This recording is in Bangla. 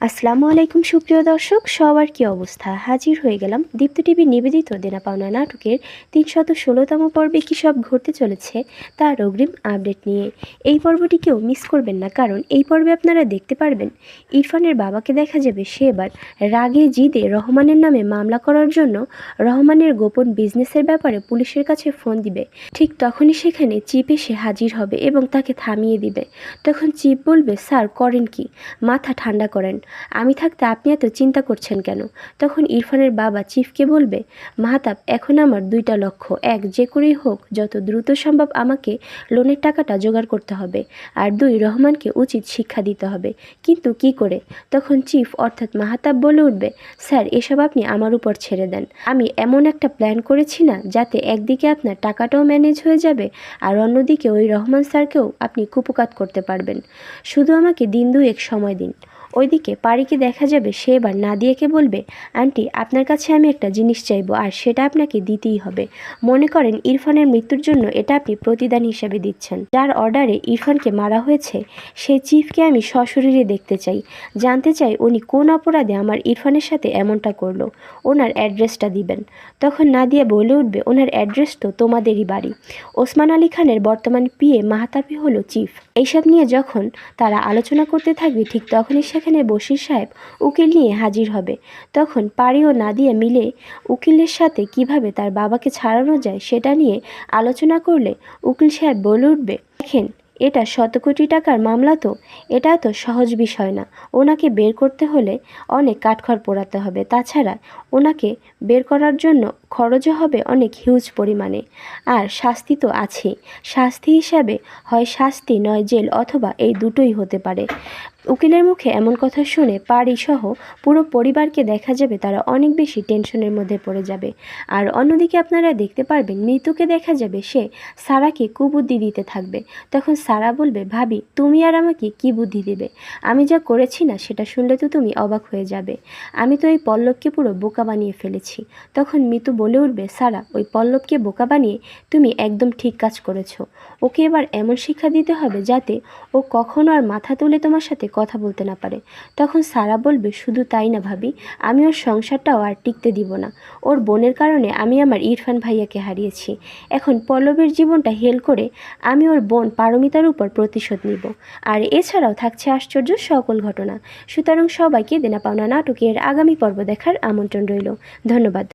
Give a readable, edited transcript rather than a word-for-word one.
আসসালামু আলাইকুম সুপ্রিয় দর্শক, সবার কি অবস্থা? হাজির হয়ে গেলাম দীপ্ত টিভি নিবেদিত দেনা পাওনা নাটকের ৩১৬তম পর্বে কী সব ঘটতে চলেছে তার অগ্রিম আপডেট নিয়ে। এই পর্বটিকেও মিস করবেন না, কারণ এই পর্বে আপনারা দেখতে পারবেন ইরফানের বাবাকে দেখা যাবে সে এবার রাগে জিদে রহমানের নামে মামলা করার জন্য রহমানের গোপন বিজনেসের ব্যাপারে পুলিশের কাছে ফোন দিবে। ঠিক তখনই সেখানে চিপ এসে হাজির হবে এবং তাকে থামিয়ে দিবে। তখন চিপ বলবে, স্যার করেন কি, মাথা ঠান্ডা করেন, আমি থাকতে আপনি এত চিন্তা করছেন কেন? তখন ইরফানের বাবা চিফকে বলবে, মাহতাব এখন আমার দুইটা লক্ষ্য, এক যে করেই হোক যত দ্রুত সম্ভব আমাকে লোনের টাকাটা জোগাড় করতে হবে, আর দুই রহমানকে উচিত শিক্ষা দিতে হবে। কিন্তু কি করে? তখন চিফ অর্থাৎ মাহতাব বলে উঠবে, স্যার এসব আপনি আমার উপর ছেড়ে দেন, আমি এমন একটা প্ল্যান করেছি না যাতে একদিকে আপনার টাকাটাও ম্যানেজ হয়ে যাবে আর অন্যদিকে ওই রহমান স্যারকেও আপনি কুপকাত করতে পারবেন। শুধু আমাকে দিন দুয়েক সময় দিন। ওইদিকে পারিকে দেখা যাবে সে এবার নাদিয়াকে বলবে, আন্টি আপনার কাছে আমি একটা জিনিস চাইবো আর সেটা আপনাকে দিতেই হবে। মনে করেন ইরফানের মৃত্যুর জন্য এটা আপনি প্রতিদান হিসেবে দিচ্ছেন। যার অর্ডারে ইরফানকে মারা হয়েছে সেই চিফকে আমি সশরীরে দেখতে চাই, জানতে চাই উনি কোন অপরাধে আমার ইরফানের সাথে এমনটা করলো। ওনার অ্যাড্রেসটা দিবেন। তখন নাদিয়া বলে উঠবে, ওনার অ্যাড্রেস তো তোমাদেরই বাড়ি। ওসমান আলী খানের বর্তমান পিএ মাহতাবই হলো চিফ। এইসব নিয়ে যখন তারা আলোচনা করতে থাকবে ঠিক তখনই সেখানে বশির সাহেব উকিল নিয়ে হাজির হবে। তখন পারি ও নাদিয়া মিলে উকিলের সাথে কিভাবে তার বাবাকে ছাড়ানো যায় সেটা নিয়ে আলোচনা করলে উকিল সাহেব বলে উঠবে, দেখেন এটা শত কোটি টাকার মামলা, তো এটা তো সহজ বিষয় না। ওনাকে বের করতে হলে অনেক কাঠখড় পোড়াতে হবে, তাছাড়া ওনাকে বের করার জন্য খরচও হবে অনেক হিউজ পরিমাণে। আর শাস্তি তো আছেই, শাস্তি হিসাবে হয় শাস্তি নয় জেল, অথবা এই দুটোই হতে পারে। উকিলের মুখে এমন কথা শুনে পারি সহ পুরো পরিবারকে দেখা যাবে তারা অনেক বেশি টেনশনের মধ্যে পড়ে যাবে। আর অন্যদিকে আপনারা দেখতে পারবেন মৃত্যুকে দেখা যাবে সে সারাকে কুবুদ্ধি দিতে থাকবে। তখন সারা বলবে, ভাবি তুমি আর আমাকে কি বুদ্ধি দেবে? আমি যা করেছি না সেটা শুনলে তো তুমি অবাক হয়ে যাবে। আমি তো এই পল্লবকে পুরো বোকা বানিয়ে ফেলেছি। তখন মিতু বলে উঠবে, সারা ওই পল্লবকে বোকা বানিয়ে তুমি একদম ঠিক কাজ করেছো। ওকে এবার এমন শিক্ষা দিতে হবে যাতে ও কখনো আর মাথা তুলে তোমার সাথে কথা বলতে না পারে। তখন সারা বলবে, শুধু তাই না ভাবি, আমি ওর সংসারটাও আর টিকতে দিব না। ওর বোনের কারণে আমি আমার ইরফান ভাইয়াকে হারিয়েছি। এখন পল্লবের জীবনটা হেল করে আমি ওর বোন পারমিতার উপর প্রতিশোধ নিব। আর এছাড়াও থাকছে আশ্চর্য সকল ঘটনা। সুতরাং সবাইকে দেনা পাওনা নাটকের আগামী পর্ব দেখার আমন্ত্রণ রইল। ধন্যবাদ।